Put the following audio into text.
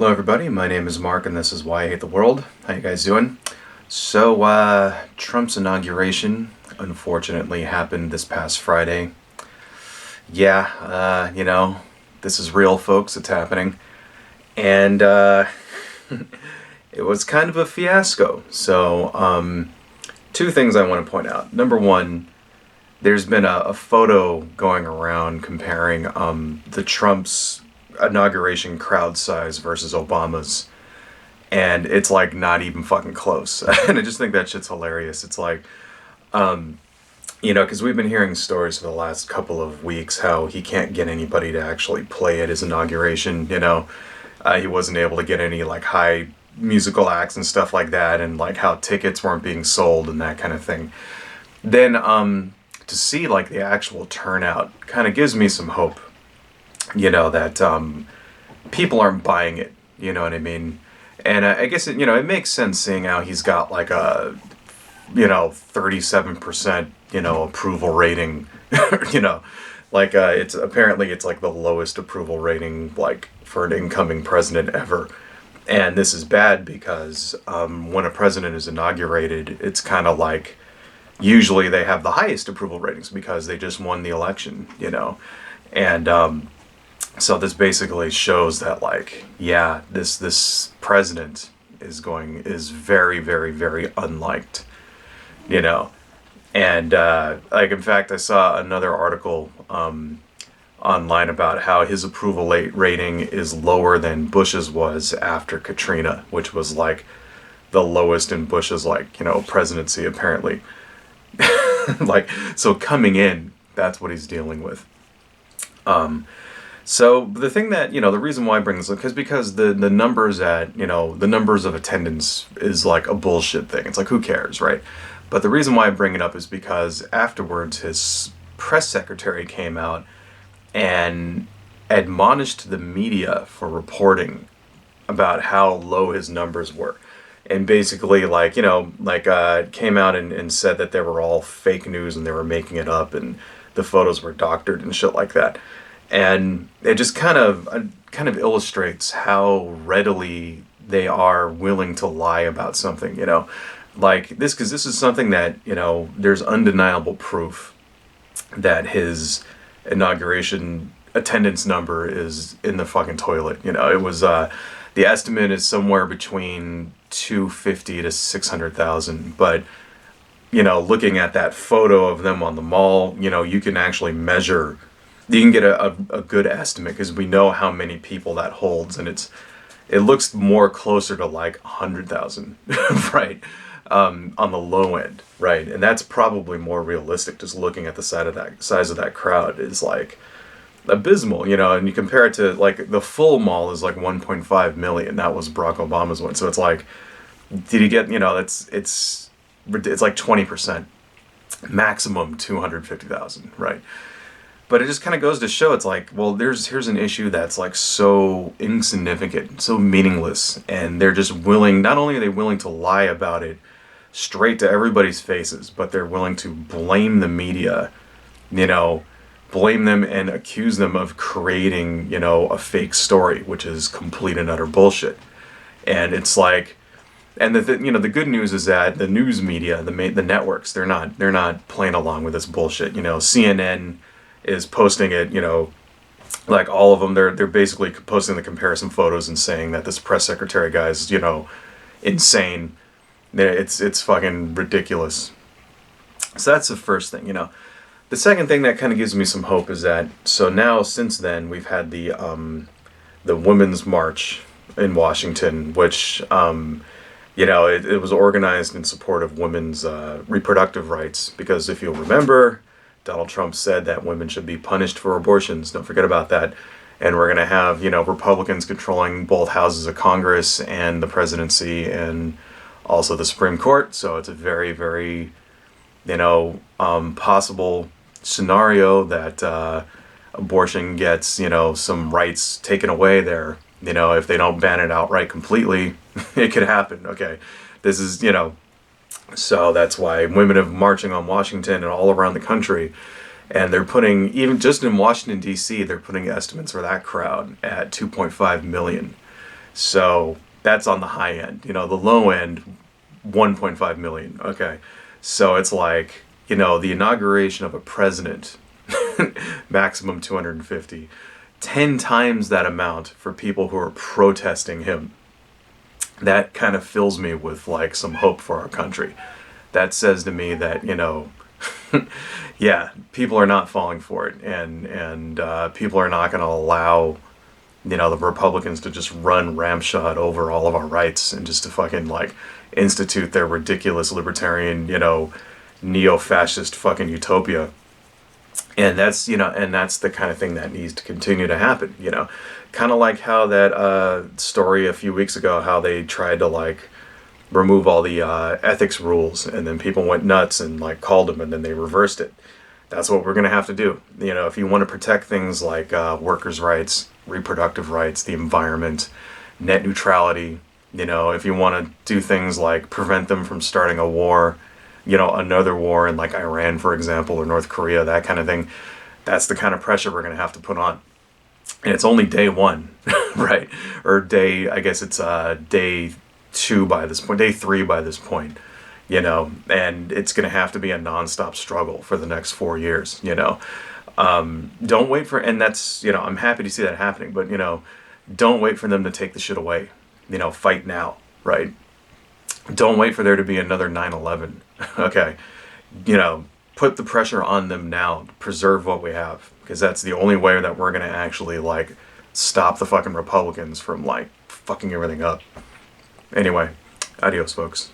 Hello everybody, my name is Mark and this is Why I Hate the World. How you guys doing? So, Trump's inauguration unfortunately happened this past Friday. Yeah, this is real folks, it's happening. And, it was kind of a fiasco. So, two things I want to point out. Number one, there's been a photo going around comparing the Trump's inauguration crowd size versus Obama's, and it's like not even fucking close. And I just think that shit's hilarious. It's like, because we've been hearing stories for the last couple of weeks how he can't get anybody to actually play at his inauguration. He wasn't able to get any like high musical acts and stuff like that, and like how tickets weren't being sold and that kind of thing. Then to see like the actual turnout kind of gives me some hope, that people aren't buying it, you know what I mean? And I guess it makes sense seeing how he's got like a 37% approval rating. It's like the lowest approval rating like for an incoming president ever. And this is bad because when a president is inaugurated, it's kind of like usually they have the highest approval ratings because they just won the election, and so this basically shows that like, yeah, this president is very, very, very unliked, and like in fact I saw another article online about how his approval rating is lower than Bush's was after Katrina, which was like the lowest in Bush's presidency apparently. Like, so coming in, that's what he's dealing with. So the thing that, the reason why I bring this up is because the numbers the numbers of attendance is like a bullshit thing. It's like, who cares, right? But the reason why I bring it up is because afterwards his press secretary came out and admonished the media for reporting about how low his numbers were. And basically, came out and said that they were all fake news and they were making it up and the photos were doctored and shit like that. And it just kind of illustrates how readily they are willing to lie about something, like this, because this is something that, there's undeniable proof that his inauguration attendance number is in the fucking toilet. It was, the estimate is somewhere between 250 to 600,000, but looking at that photo of them on the mall, you can actually measure, you can get a good estimate because we know how many people that holds, and it looks more closer to like 100,000, right, on the low end, right, and that's probably more realistic. Just looking at the size of that crowd is like abysmal, and you compare it to like the full mall is like 1.5 million. That was Barack Obama's one. So it's like, did you get, it's like 20%, maximum 250,000, right? But it just kind of goes to show, it's like, well, here's an issue that's like so insignificant, so meaningless, and they're just willing, not only are they willing to lie about it straight to everybody's faces, but they're willing to blame the media, blame them and accuse them of creating, a fake story, which is complete and utter bullshit. And it's like, and the good news is that the news media, the networks, they're not playing along with this bullshit. CNN is posting it, like all of them, they're basically posting the comparison photos and saying that this press secretary guy's, insane. It's fucking ridiculous. So that's the first thing, The second thing that kind of gives me some hope is that, so now since then we've had the Women's March in Washington, which it was organized in support of women's reproductive rights, because if you'll remember, Donald Trump said that women should be punished for abortions. Don't forget about that. And we're going to have, Republicans controlling both houses of Congress and the presidency and also the Supreme Court. So it's a very, very, possible scenario that abortion gets, some rights taken away there. If they don't ban it outright completely, it could happen. Okay. This is, so that's why women are marching on Washington and all around the country. And they're putting, even just in Washington, D.C., they're putting estimates for that crowd at 2.5 million. So that's on the high end. The low end, 1.5 million. Okay. So it's like, the inauguration of a president, maximum 250. 10 times that amount for people who are protesting him. That kind of fills me with like some hope for our country. That says to me that, yeah, people are not falling for it, and people are not going to allow the Republicans to just run ramshot over all of our rights and just to fucking like institute their ridiculous libertarian, neo-fascist fucking utopia. And that's the kind of thing that needs to continue to happen, kind of like how that story a few weeks ago, how they tried to like remove all the ethics rules, and then people went nuts and like called them, and then they reversed it. That's what we're going to have to do. If you want to protect things like workers' rights, reproductive rights, the environment, net neutrality, if you want to do things like prevent them from starting a war, another war in like Iran, for example, or North Korea, that kind of thing, that's the kind of pressure we're going to have to put on. And it's only day one, right? Or I guess it's day two by this point, day three by this point, and it's going to have to be a nonstop struggle for the next 4 years, Don't wait for, and that's, I'm happy to see that happening, but, don't wait for them to take the shit away, fight now, right? Don't wait for there to be another 9/11. Okay. Put the pressure on them now to preserve what we have, because that's the only way that we're going to actually like stop the fucking Republicans from like fucking everything up. Anyway, adios, folks.